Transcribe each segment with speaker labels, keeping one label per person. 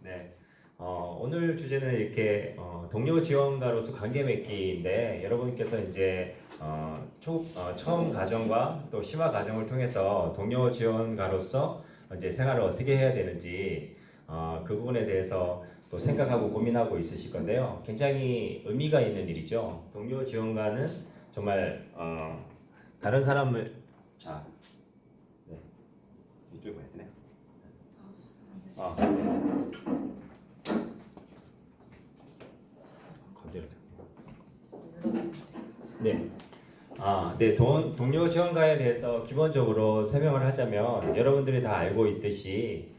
Speaker 1: 네. 오늘 주제는 이렇게 동료 지원가로서 관계 맺기인데 여러분께서 이제 처음 가정과 또 심화 가정을 통해서 동료 지원가로서 이제 생활을 어떻게 해야 되는지 그 부분에 대해서 또 생각하고 고민하고 있으실 건데요. 굉장히 의미가 있는 일이죠. 동료 지원가는 정말 다른 사람을 자, 네. 이쪽으로 해야 되네. 건드려서. 네. 네. 동료 지원가에 대해서 기본적으로 설명을 하자면 여러분들이 다 알고 있듯이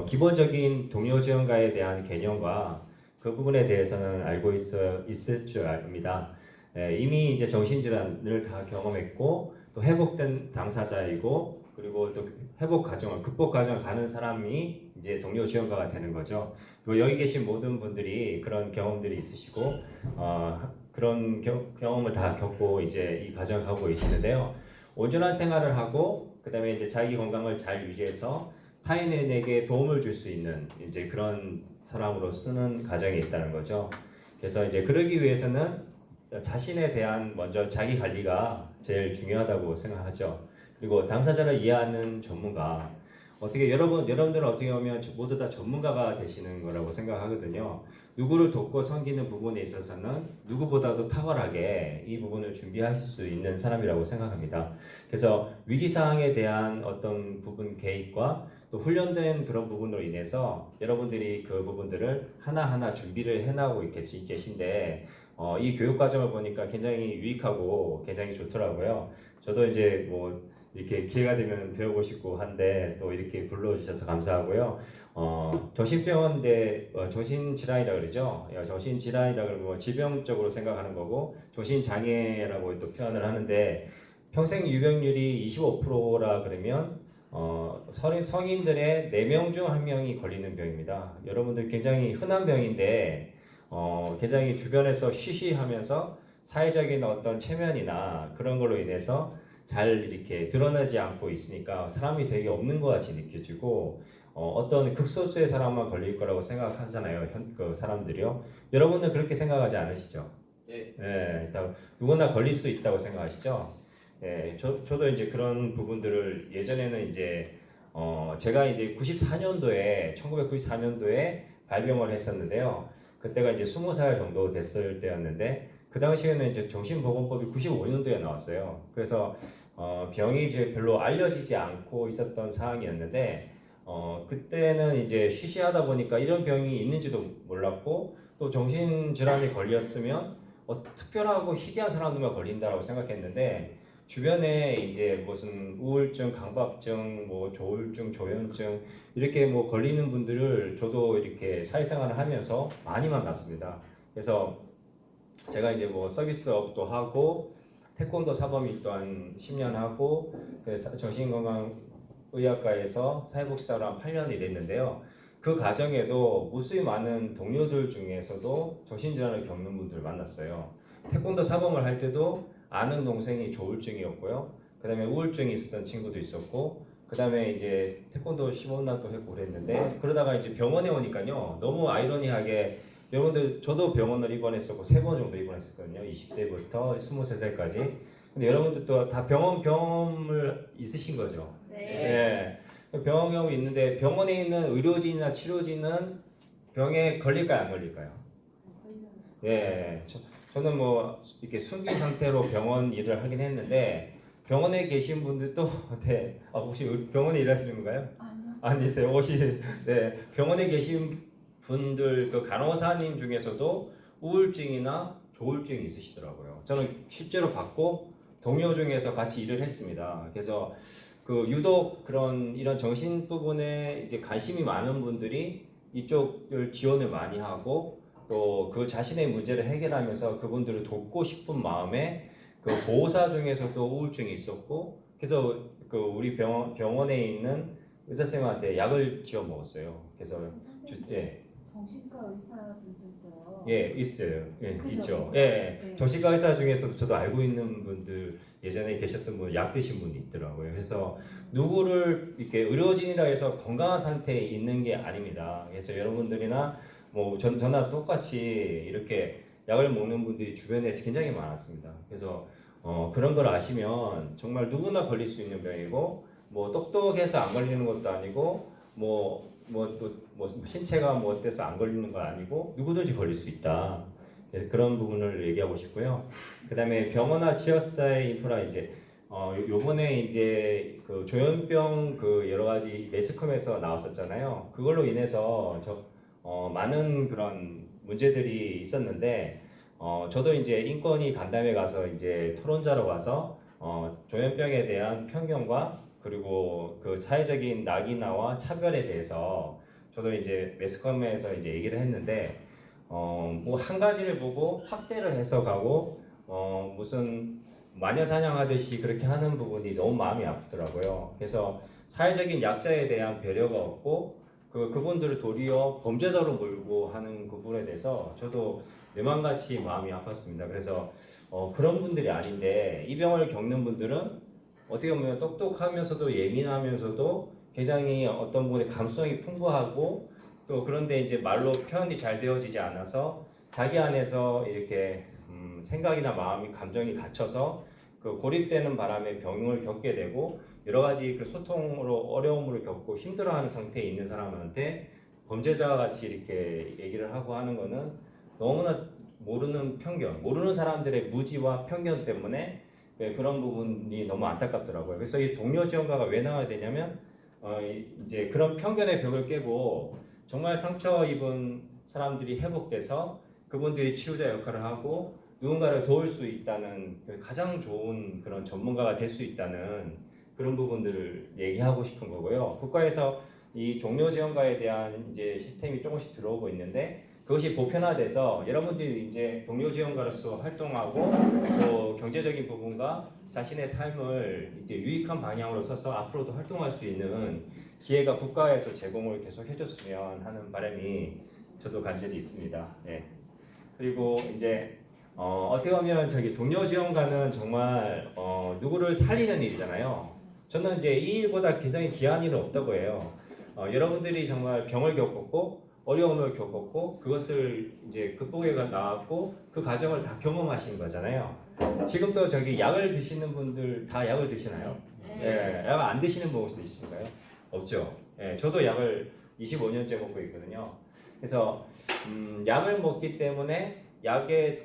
Speaker 1: 기본적인 동료 지원가에 대한 개념과 그 부분에 대해서는 알고 있을 줄 압니다. 이미 이제 정신질환을 다 경험했고 또 회복된 당사자이고 그리고 또 회복 과정을 극복 과정을 가는 사람이 이제 동료 지원가가 되는 거죠. 그리고 여기 계신 모든 분들이 그런 경험들이 있으시고 그런 경험을 다 겪고 이제 이 과정을 가고 계시는데요. 온전한 생활을 하고 그다음에 이제 자기 건강을 잘 유지해서 타인에게 도움을 줄 수 있는 이제 그런 사람으로 쓰는 과정이 있다는 거죠. 그래서 이제 그러기 위해서는 자신에 대한 먼저 자기 관리가 제일 중요하다고 생각하죠. 그리고 당사자를 이해하는 전문가. 여러분들은 어떻게 보면 모두 다 전문가가 되시는 거라고 생각하거든요. 누구를 돕고 섬기는 부분에 있어서는 누구보다도 탁월하게 이 부분을 준비하실 수 있는 사람이라고 생각합니다. 그래서 위기 상황에 대한 어떤 부분 개입과 또 훈련된 그런 부분으로 인해서 여러분들이 그 부분들을 하나하나 준비를 해나가고 계신데 이 교육 과정을 보니까 굉장히 유익하고 굉장히 좋더라고요. 저도 이제 뭐 이렇게 기회가 되면 배우고 싶고 한데 또 이렇게 불러주셔서 감사하고요. 정신병원대 정신질환이라 그러죠. 정신질환이라 그러면 질병적으로 생각하는 거고 정신장애라고 또 표현을 하는데 평생 유병률이 25%라 그러면 성인들의 4명 중 1명이 걸리는 병입니다. 여러분들 굉장히 흔한 병인데 굉장히 주변에서 쉬쉬하면서 사회적인 어떤 체면이나 그런 걸로 인해서 잘 이렇게 드러나지 않고 있으니까 사람이 되게 없는 것 같이 느껴지고 어떤 극소수의 사람만 걸릴 거라고 생각하잖아요. 그 사람들이요. 여러분은 그렇게 생각하지 않으시죠?
Speaker 2: 네.
Speaker 1: 예, 누구나 걸릴 수 있다고 생각하시죠? 예, 저도 이제 그런 부분들을 예전에는 이제 제가 이제 1994년도에 발병을 했었는데요. 그때가 이제 20살 정도 됐을 때였는데 그 당시에는 이제 정신보건법이 95년도에 나왔어요. 그래서 병이 이제 별로 알려지지 않고 있었던 상황이었는데 그때는 이제 쉬쉬하다 보니까 이런 병이 있는지도 몰랐고 또 정신질환이 걸렸으면 특별하고 희귀한 사람들만 걸린다라고 생각했는데 주변에 이제 무슨 우울증, 강박증, 뭐 조울증, 조현증 이렇게 뭐 걸리는 분들을 저도 이렇게 사회생활을 하면서 많이 만났습니다. 그래서 제가 이제 뭐 서비스업도 하고 태권도 사범일 또한 10년 하고 정신건강의학과에서 사회복지사로 한 8년 일했는데요. 그 과정에도 무수히 많은 동료들 중에서도 정신질환을 겪는 분들을 만났어요. 태권도 사범을 할 때도 아는 동생이 조울증이었고요. 그 다음에 우울증이 있었던 친구도 있었고 그 다음에 이제 태권도 시범단도 했고 그랬는데 그러다가 이제 병원에 오니까요. 너무 아이러니하게 여러분들 저도 병원을 입원했었고 3번 정도 입원했었거든요. 20대부터 23살까지. 근데 여러분들도 다 병원 경험을 있으신 거죠.
Speaker 2: 네.
Speaker 1: 병원 경험이 있는데 병원에 있는 의료진이나 치료진은 병에 걸릴까요, 안 걸릴까요? 예. 저는 뭐 이렇게 숨긴 상태로 병원 일을 하긴 했는데 병원에 계신 분들도 네. 혹시 병원에 일하시는 건가요? 아니세요. 네. 병원에 계신 분들 그 간호사님 중에서도 우울증이나 조울증이 있으시더라고요. 저는 실제로 봤고 동료 중에서 같이 일을 했습니다. 그래서 그 유독 이런 정신 부분에 이제 관심이 많은 분들이 이쪽을 지원을 많이 하고 또 그 자신의 문제를 해결하면서 그분들을 돕고 싶은 마음에 그 보호사 중에서도 우울증이 있었고 그래서 그 우리 병원에 있는 의사 선생님한테 약을 지어 먹었어요. 그래서 예.
Speaker 2: 정신과 의사분들도
Speaker 1: 예, 있어요. 예,
Speaker 2: 그죠?
Speaker 1: 있죠. 예,
Speaker 2: 네.
Speaker 1: 정신과 의사 중에서도 저도 알고 있는 분들 예전에 계셨던 분, 약 드신 분이 있더라고요. 그래서 누구를 이렇게 의료진이라 해서 건강한 상태에 있는 게 아닙니다. 그래서 여러분들이나 뭐 저나 똑같이 이렇게 약을 먹는 분들이 주변에 굉장히 많았습니다. 그래서 그런 걸 아시면 정말 누구나 걸릴 수 있는 병이고 뭐 똑똑해서 안 걸리는 것도 아니고 뭐 신체가 뭐 어때서 안 걸리는 건 아니고 누구든지 걸릴 수 있다. 그래서 그런 부분을 얘기하고 싶고요. 그다음에 병원화 지역사회 인프라 이제 요번에 이제 그 조현병 그 여러 가지 매스컴에서 나왔었잖아요. 그걸로 인해서 많은 그런 문제들이 있었는데 저도 이제 인권위 간담회 가서 이제 토론자로 가서 조현병에 대한 편견과 그리고 그 사회적인 낙인화와 차별에 대해서 저도 이제 매스컴에서 이제 얘기를 했는데 뭐 한 가지를 보고 확대를 해석하고 무슨 마녀 사냥하듯이 그렇게 하는 부분이 너무 마음이 아프더라고요. 그래서 사회적인 약자에 대한 배려가 없고 그분들을 도리어 범죄자로 몰고 하는 그 부분에 대해서 저도 뇌만같이 마음이 아팠습니다. 그래서 그런 분들이 아닌데 이 병을 겪는 분들은 어떻게 보면 똑똑하면서도 예민하면서도 굉장히 어떤 부분에 감수성이 풍부하고 또 그런데 이제 말로 표현이 잘 되어지지 않아서 자기 안에서 이렇게 생각이나 마음이 감정이 갇혀서 그 고립되는 바람에 병을 겪게 되고 여러 가지 그 소통으로 어려움을 겪고 힘들어하는 상태에 있는 사람한테 범죄자와 같이 이렇게 얘기를 하고 하는 거는 너무나 모르는 편견, 모르는 사람들의 무지와 편견 때문에 그런 부분이 너무 안타깝더라고요. 그래서 이 동료 지원가가 왜 나와야 되냐면 이제 그런 편견의 벽을 깨고 정말 상처 입은 사람들이 회복돼서 그분들이 치유자 역할을 하고 누군가를 도울 수 있다는 가장 좋은 그런 전문가가 될 수 있다는 그런 부분들을 얘기하고 싶은 거고요. 국가에서 이 종료 지원가에 대한 이제 시스템이 조금씩 들어오고 있는데 그것이 보편화돼서 여러분들이 이제 동료 지원가로서 활동하고 또 경제적인 부분과 자신의 삶을 이제 유익한 방향으로 써서 앞으로도 활동할 수 있는 기회가 국가에서 제공을 계속 해줬으면 하는 바람이 저도 간절히 있습니다. 네. 그리고 이제 어떻게 보면 저기 동료 지원가는 정말 누구를 살리는 일이잖아요. 저는 이제 이 일보다 굉장히 귀한 일은 없다고 해요. 여러분들이 정말 병을 겪었고 어려움을 겪었고 그것을 이제 극복해 나왔고 그 과정을 다 경험하신 거잖아요. 지금도 저기 약을 드시는 분들 다 약을 드시나요? 네. 약 안 드시는 분도 있으신가요? 없죠. 예, 저도 약을 25년째 먹고 있거든요. 그래서 약을 먹기 때문에 약의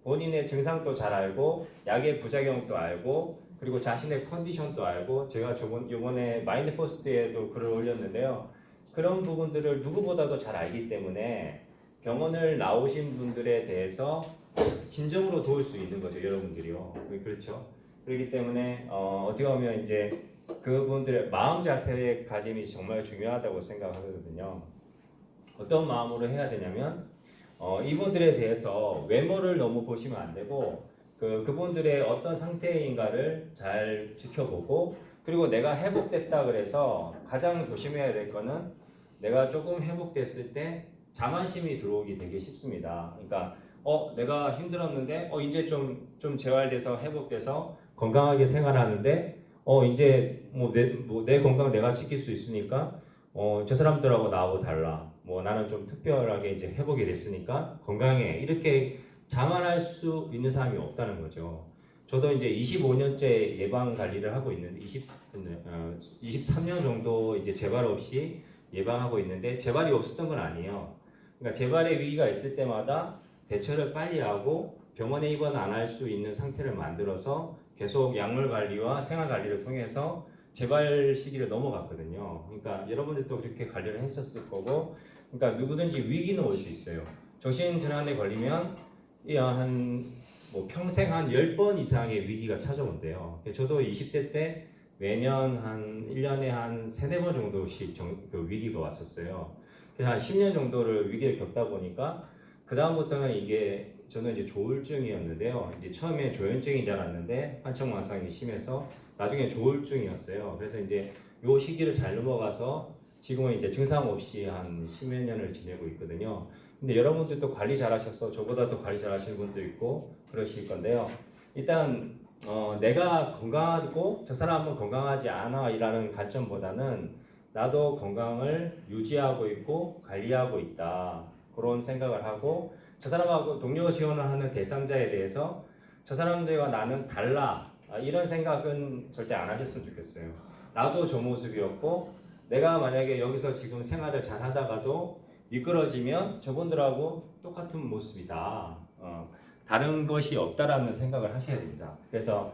Speaker 1: 본인의 증상도 잘 알고 약의 부작용도 알고 그리고 자신의 컨디션도 알고 제가 이번에 마인드 포스트에도 글을 올렸는데요. 그런 부분들을 누구보다도 잘 알기 때문에 병원을 나오신 분들에 대해서 진정으로 도울 수 있는 거죠, 여러분들이요. 그렇죠. 그렇기 때문에 어떻게 보면 이제 그분들의 마음 자세의 가짐이 정말 중요하다고 생각하거든요. 어떤 마음으로 해야 되냐면 이분들에 대해서 외모를 너무 보시면 안 되고 그분들의 어떤 상태인가를 잘 지켜보고 그리고 내가 회복됐다 그래서 가장 조심해야 될 거는 내가 조금 회복됐을 때 자만심이 들어오기 되게 쉽습니다. 그러니까 내가 힘들었는데 이제 좀 재활돼서 회복돼서 건강하게 생활하는데 이제 내 건강 내가 지킬 수 있으니까 저 사람들하고 나하고 달라. 뭐 나는 좀 특별하게 이제 회복이 됐으니까 건강해. 이렇게 자만할 수 있는 사람이 없다는 거죠. 저도 이제 25년째 예방 관리를 하고 있는데 23년 정도 이제 재발 없이 예방하고 있는데 재발이 없었던 건 아니에요. 그러니까 재발의 위기가 있을 때마다 대처를 빨리 하고 병원에 입원 안 할 수 있는 상태를 만들어서 계속 약물 관리와 생활 관리를 통해서 재발 시기를 넘어갔거든요. 그러니까 여러분들도 그렇게 관리를 했었을 거고, 그러니까 누구든지 위기는 올 수 있어요. 정신질환에 걸리면 뭐 평생 한 10번 이상의 위기가 찾아온대요. 저도 20대 때 매년 한 1년에 한 3, 4번 정도씩 그 위기가 왔었어요. 그래서 한 10년 정도를 위기를 겪다 보니까 그 다음부터는 이게 저는 이제 조울증이었는데요. 이제 처음에 조현증인 줄 알았는데 환청망상이 심해서 나중에 조울증이었어요. 그래서 이제 요 시기를 잘 넘어가서 지금은 이제 증상 없이 한 10몇 년을 지내고 있거든요. 근데 여러분들도 관리 잘하셔서 저보다 더 관리 잘하시는 분도 있고 그러실 건데요. 일단 내가 건강하고 저 사람은 건강하지 않아이라는 관점보다는 나도 건강을 유지하고 있고 관리하고 있다 그런 생각을 하고 저 사람하고 동료 지원을 하는 대상자에 대해서 저 사람들과 나는 달라 이런 생각은 절대 안 하셨으면 좋겠어요. 나도 저 모습이었고 내가 만약에 여기서 지금 생활을 잘 하다가도 미끄러지면 저분들하고 똑같은 모습이다. 다른 것이 없다라는 생각을 하셔야 됩니다. 그래서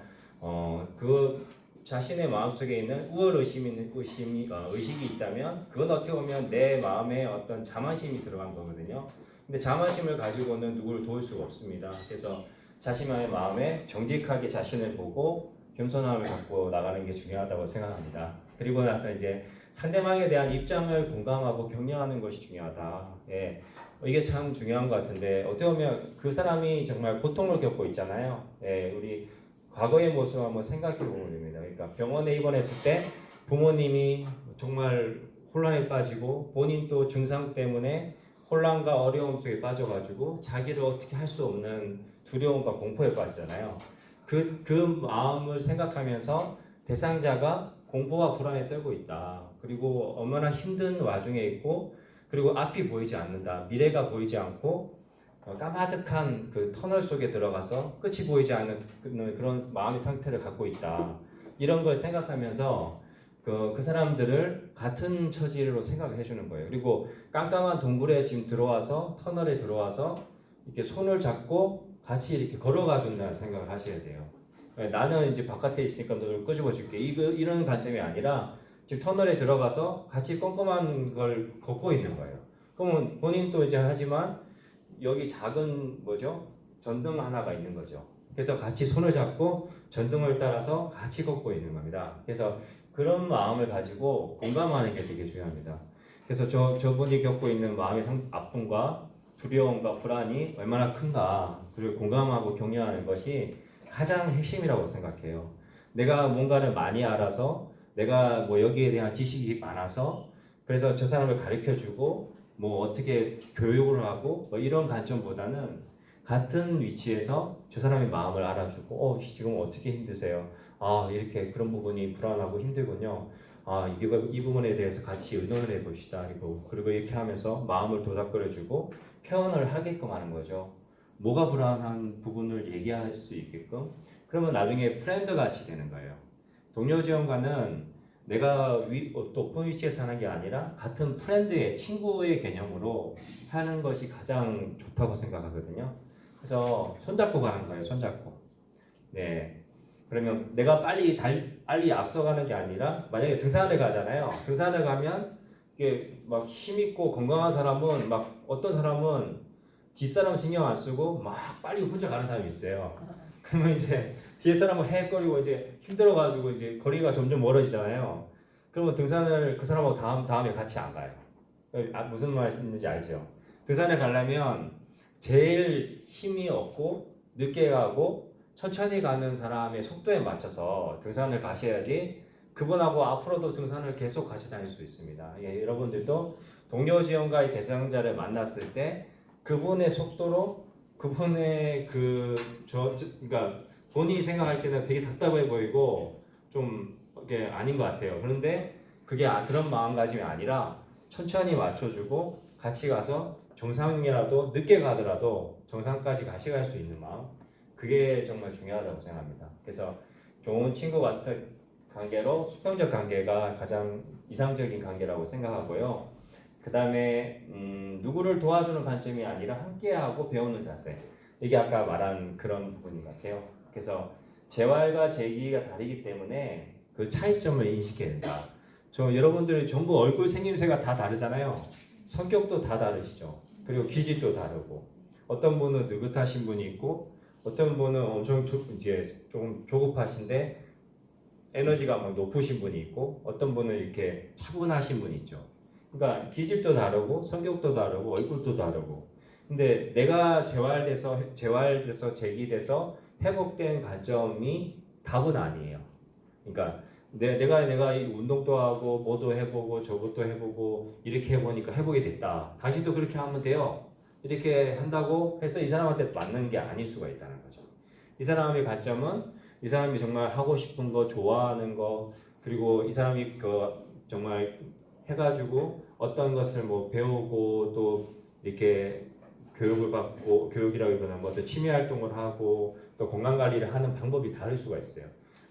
Speaker 1: 그 자신의 마음속에 있는 의식이 있다면 그건 어떻게 보면 내 마음에 어떤 자만심이 들어간 거거든요. 근데 자만심을 가지고는 누구를 도울 수가 없습니다. 그래서 자신의 마음에 정직하게 자신을 보고 겸손함을 갖고 나가는 게 중요하다고 생각합니다. 그리고 나서 이제 상대방에 대한 입장을 공감하고 격려하는 것이 중요하다. 예. 이게 참 중요한 것 같은데 어떻게 보면 그 사람이 정말 고통을 겪고 있잖아요. 예. 우리 과거의 모습 한번 생각해 보면 됩니다. 그러니까 병원에 입원했을 때 부모님이 정말 혼란에 빠지고 본인도 증상 때문에 혼란과 어려움 속에 빠져가지고 자기를 어떻게 할 수 없는 두려움과 공포에 빠지잖아요. 그 마음을 생각하면서 대상자가 공포와 불안에 떨고 있다. 그리고 얼마나 힘든 와중에 있고 그리고 앞이 보이지 않는다. 미래가 보이지 않고 까마득한 그 터널 속에 들어가서 끝이 보이지 않는 그런 마음의 상태를 갖고 있다. 이런 걸 생각하면서 그 사람들을 같은 처지로 생각해 주는 거예요. 그리고 깜깜한 동굴에 지금 들어와서 터널에 들어와서 이렇게 손을 잡고 같이 이렇게 걸어가 준다는 생각을 하셔야 돼요. 나는 이제 바깥에 있으니까 너를 끄집어 줄게. 이런 관점이 아니라 지금 터널에 들어가서 같이 꼼꼼한 걸 걷고 있는 거예요. 그러면 본인도 이제 하지만 여기 작은 전등 하나가 있는 거죠. 그래서 같이 손을 잡고 전등을 따라서 같이 걷고 있는 겁니다. 그래서 그런 마음을 가지고 공감하는 게 되게 중요합니다. 그래서 저분이 겪고 있는 마음의 아픔과 두려움과 불안이 얼마나 큰가, 그리고 공감하고 격려하는 것이 가장 핵심이라고 생각해요. 내가 뭔가를 많이 알아서, 내가 뭐 여기에 대한 지식이 많아서, 그래서 저 사람을 가르쳐주고, 뭐 어떻게 교육을 하고, 뭐 이런 관점보다는 같은 위치에서 저 사람의 마음을 알아주고, 지금 어떻게 힘드세요? 이렇게 그런 부분이 불안하고 힘들군요. 이 부분에 대해서 같이 의논을 해봅시다. 그리고 이렇게 하면서 마음을 도닥거려주고 표현을 하게끔 하는 거죠. 뭐가 불안한 부분을 얘기할 수 있게끔. 그러면 나중에 프렌드 같이 되는 거예요. 동료 지원관은 내가 높은 위치에서 하는 게 아니라 같은 프렌드의 친구의 개념으로 하는 것이 가장 좋다고 생각하거든요. 그래서 손잡고 가는 거예요. 손잡고. 네. 그러면 내가 빨리 앞서가는 게 아니라 만약에 등산을 가잖아요. 등산을 가면 이게 막 힘있고 건강한 사람은 막 어떤 사람은 뒷사람 신경 안 쓰고 막 빨리 혼자 가는 사람이 있어요. 그러면 이제 뒤에 사람은 헤헷거리고 이제 힘들어가지고 이제 거리가 점점 멀어지잖아요. 그러면 등산을 그 사람하고 다음에 같이 안 가요. 무슨 말씀인지 알죠? 등산을 가려면 제일 힘이 없고 늦게 가고 천천히 가는 사람의 속도에 맞춰서 등산을 가셔야지 그분하고 앞으로도 등산을 계속 같이 다닐 수 있습니다. 여러분들도 동료 지원과의 대상자를 만났을 때 그분의 속도로 그분의 그러니까 본인이 생각할 때는 되게 답답해 보이고 좀 이게 아닌 것 같아요. 그런데 그게 그런 마음가짐이 아니라 천천히 맞춰주고 같이 가서 정상이라도 늦게 가더라도 정상까지 같이 갈 수 있는 마음. 그게 정말 중요하다고 생각합니다. 그래서 좋은 친구 같은 관계로 수평적 관계가 가장 이상적인 관계라고 생각하고요. 그 다음에 누구를 도와주는 관점이 아니라 함께하고 배우는 자세. 이게 아까 말한 그런 부분인 것 같아요. 그래서 재활과 재기가 다르기 때문에 그 차이점을 인식해야 된다. 여러분들 전부 얼굴 생김새가 다 다르잖아요. 성격도 다 다르시죠. 그리고 기질도 다르고 어떤 분은 느긋하신 분이 있고 어떤 분은 엄청 이제 조금 조급하신데 에너지가 막 높으신 분이 있고 어떤 분은 이렇게 차분하신 분이 있죠. 그러니까 기질도 다르고 성격도 다르고 얼굴도 다르고. 근데 내가 재활돼서 재기돼서 회복된 관점이 답은 아니에요. 그러니까 내가 이 운동도 하고 뭐도 해보고 저것도 해보고 이렇게 해보니까 해보게 됐다. 당신도 그렇게 하면 돼요. 이렇게 한다고 해서 이 사람한테 맞는 게 아닐 수가 있다는 거죠. 이 사람의 관점은 이 사람이 정말 하고 싶은 거, 좋아하는 거, 그리고 이 사람이 그 정말 해가지고 어떤 것을 뭐 배우고 또 이렇게 교육을 받고 교육이라기보다는 뭐 어떤 취미 활동을 하고 또 건강 관리를 하는 방법이 다를 수가 있어요.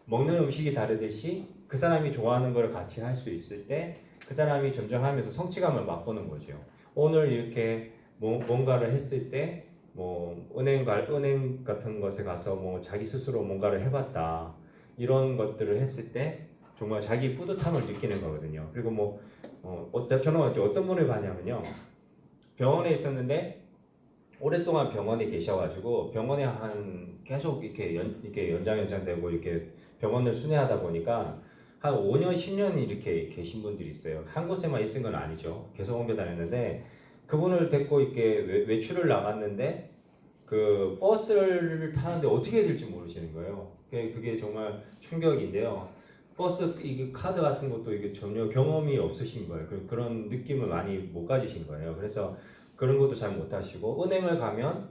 Speaker 1: 먹는 음식이 다르듯이 그 사람이 좋아하는 걸 같이 할 수 있을 때 그 사람이 점점 하면서 성취감을 맛보는 거죠. 오늘 이렇게 뭔가를 했을 때 뭐 은행 같은 것에 가서 뭐 자기 스스로 뭔가를 해봤다 이런 것들을 했을 때 정말 자기 뿌듯함을 느끼는 거거든요. 그리고 뭐 저는 어떤 분을 봤냐면요. 병원에 있었는데 오랫동안 병원에 계셔가지고 병원에 한 계속 이렇게 연장되고 이렇게 병원을 순회하다 보니까 한 5년, 10년 이렇게 계신 분들이 있어요. 한 곳에만 있은 건 아니죠. 계속 옮겨 다녔는데 그분을 데리고 이렇게 외출을 나갔는데 그 버스를 타는데 어떻게 해야 될지 모르시는 거예요. 그게 정말 충격인데요. 버스 이 카드 같은 것도 이게 전혀 경험이 없으신 거예요. 그런 느낌을 많이 못 가지신 거예요. 그래서 그런 것도 잘 못 하시고 은행을 가면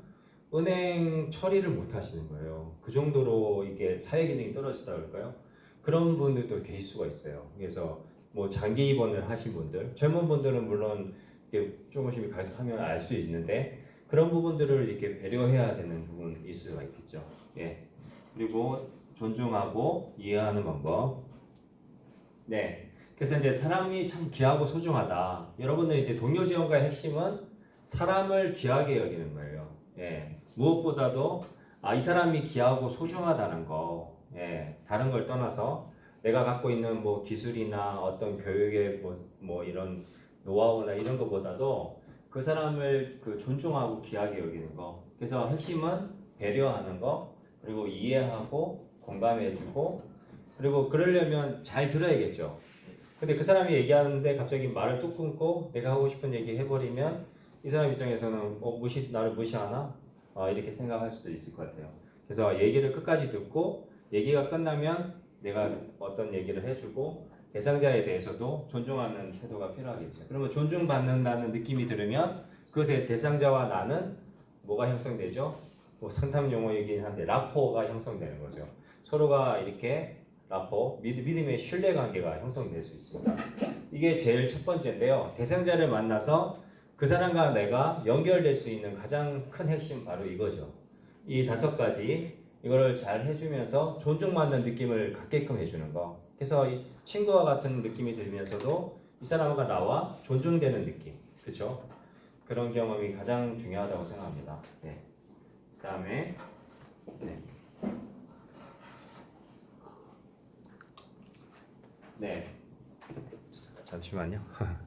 Speaker 1: 은행 처리를 못 하시는 거예요. 그 정도로 이게 사회 기능이 떨어졌다 그럴까요? 그런 분들도 계실 수가 있어요. 그래서 뭐 장기 입원을 하신 분들, 젊은 분들은 물론 이렇게 조금씩 가르치면 알 수 있는데 그런 부분들을 이렇게 배려해야 되는 부분일 수가 있겠죠. 예. 그리고 존중하고 이해하는 방법. 네. 그래서 이제 사람이 참 귀하고 소중하다. 여러분들 이제 동료 지원과의 핵심은 사람을 귀하게 여기는 거예요. 예. 무엇보다도 이 사람이 귀하고 소중하다는 거. 예. 다른 걸 떠나서 내가 갖고 있는 뭐 기술이나 어떤 교육의 뭐 이런 노하우나 이런 것보다도 그 사람을 그 존중하고 귀하게 여기는 거. 그래서 핵심은 배려하는 거, 그리고 이해하고 공감해주고, 그리고 그러려면 잘 들어야겠죠. 근데 그 사람이 얘기하는데 갑자기 말을 뚝 끊고 내가 하고 싶은 얘기 해버리면 이 사람 입장에서는 나를 무시하나? 이렇게 생각할 수도 있을 것 같아요. 그래서 얘기를 끝까지 듣고 얘기가 끝나면 내가 어떤 얘기를 해주고 대상자에 대해서도 존중하는 태도가 필요하겠죠. 그러면 존중받는다는 느낌이 들으면 그것의 대상자와 나는 뭐가 형성되죠? 뭐 상담 용어이긴 한데 라포가 형성되는 거죠. 서로가 이렇게 믿음의 신뢰 관계가 형성될 수 있습니다. 이게 제일 첫 번째인데요. 대상자를 만나서 그 사람과 내가 연결될 수 있는 가장 큰 핵심 바로 이거죠. 이 5가지 이거를 잘 해주면서 존중받는 느낌을 갖게끔 해주는 거. 그래서 이 친구와 같은 느낌이 들면서도 이 사람과 나와 존중되는 느낌, 그렇죠? 그런 경험이 가장 중요하다고 생각합니다. 네. 그다음에 네. 네. 잠시만요.